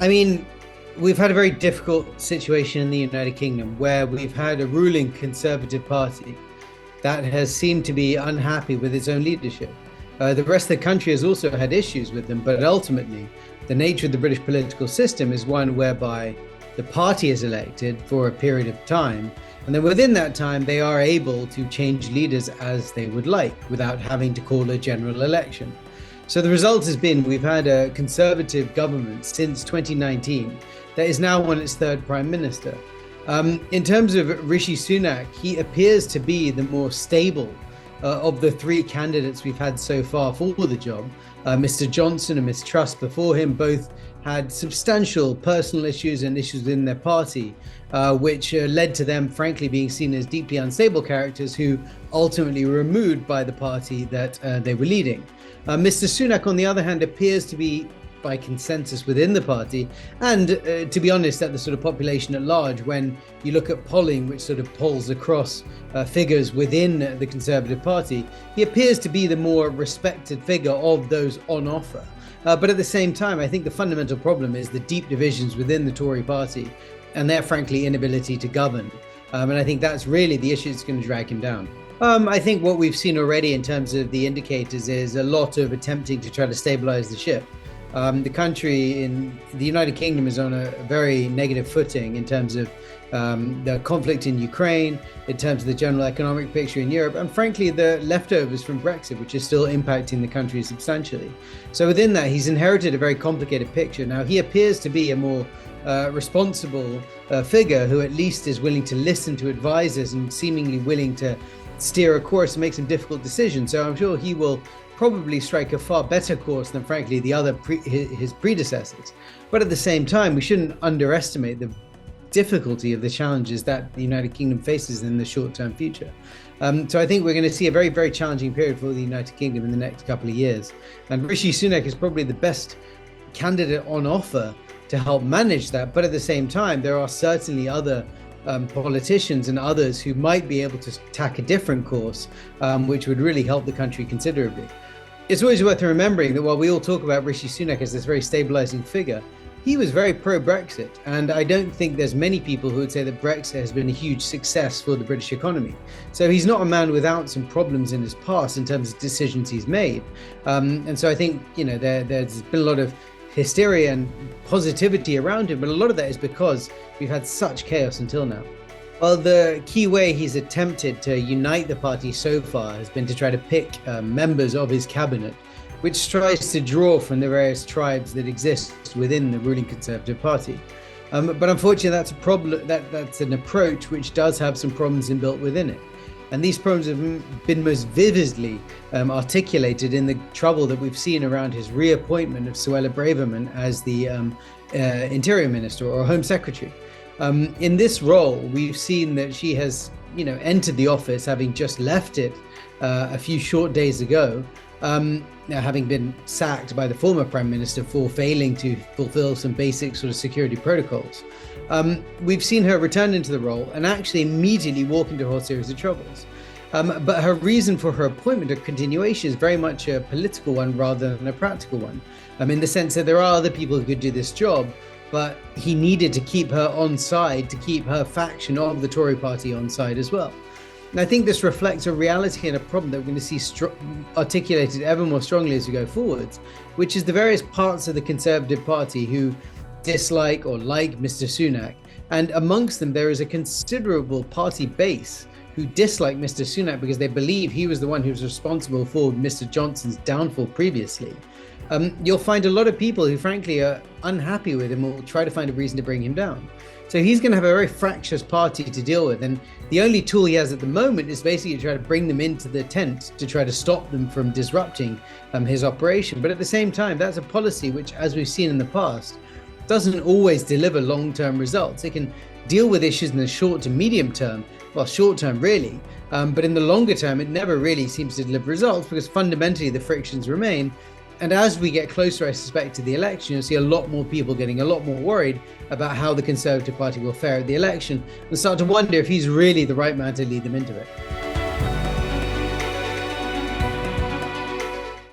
I mean, we've had a very difficult situation in the United Kingdom where we've had a ruling Conservative Party that has seemed to be unhappy with its own leadership. The rest of the country has also had issues with them, but ultimately, the nature of the British political system is one whereby the party is elected for a period of time, and then within that time, they are able to change leaders as they would like without having to call a general election. So the result has been we've had a Conservative government since 2019 that is now on its third Prime Minister. In terms of Rishi Sunak, he appears to be the more stable of the three candidates we've had so far for the job. Mr. Johnson and Ms. Truss before him both had substantial personal issues and issues within their party, which led to them, frankly, being seen as deeply unstable characters who ultimately were removed by the party that they were leading. Mr. Sunak, on the other hand, appears to be by consensus within the party, and to be honest, at the sort of population at large, when you look at polling, which sort of polls across figures within the Conservative Party, he appears to be the more respected figure of those on offer. But at the same time, I think the fundamental problem is the deep divisions within the Tory party and their, frankly, inability to govern. And I think that's really the issue that's going to drag him down. I think what we've seen already in terms of the indicators is a lot of attempting to try to stabilize the ship. The country in the United Kingdom is on a very negative footing in terms of the conflict in Ukraine, in terms of the general economic picture in Europe, and frankly, the leftovers from Brexit, which is still impacting the country substantially. So within that, he's inherited a very complicated picture. Now, he appears to be a more responsible figure who at least is willing to listen to advisors and seemingly willing to steer a course and make some difficult decisions. So I'm sure he will probably strike a far better course than, frankly, the other his predecessors. But at the same time, we shouldn't underestimate the difficulty of the challenges that the United Kingdom faces in the short-term future. So I think we're going to see a very, very challenging period for the United Kingdom in the next couple of years. And Rishi Sunak is probably the best candidate on offer to help manage that. But at the same time, there are certainly other politicians and others who might be able to tack a different course, which would really help the country considerably. It's always worth remembering that while we all talk about Rishi Sunak as this very stabilizing figure, he was very pro-Brexit. And I don't think there's many people who would say that Brexit has been a huge success for the British economy. So he's not a man without some problems in his past in terms of decisions he's made. And so I think, there's been a lot of hysteria and positivity around him, but a lot of that is because we've had such chaos until now. Well, the key way he's attempted to unite the party so far has been to try to pick members of his cabinet, which tries to draw from the various tribes that exist within the ruling Conservative Party. But unfortunately, that's a problem. That's an approach which does have some problems inbuilt within it. And these problems have been most vividly articulated in the trouble that we've seen around his reappointment of Suella Braverman as the Interior Minister or Home Secretary. In this role, we've seen that she has, entered the office having just left it a few short days ago, having been sacked by the former Prime Minister for failing to fulfill some basic sort of security protocols. We've seen her return into the role and actually immediately walk into a whole series of troubles. But her reason for her appointment or continuation is very much a political one rather than a practical one. In the sense that there are other people who could do this job, but he needed to keep her on side, to keep her faction of the Tory party on side as well. And I think this reflects a reality and a problem that we're going to see articulated ever more strongly as we go forwards, which is the various parts of the Conservative Party who dislike or like Mr. Sunak. And amongst them, there is a considerable party base who dislike Mr. Sunak because they believe he was the one who was responsible for Mr. Johnson's downfall previously. You'll find a lot of people who frankly are unhappy with him or will try to find a reason to bring him down. So he's going to have a very fractious party to deal with. And the only tool he has at the moment is basically to try to bring them into the tent to try to stop them from disrupting his operation. But at the same time, that's a policy which, as we've seen in the past, doesn't always deliver long-term results. It can deal with issues in the short to medium term, well, short term really, but in the longer term, it never really seems to deliver results because fundamentally the frictions remain. And as we get closer, I suspect, to the election, you'll see a lot more people getting a lot more worried about how the Conservative Party will fare at the election and start to wonder if he's really the right man to lead them into it.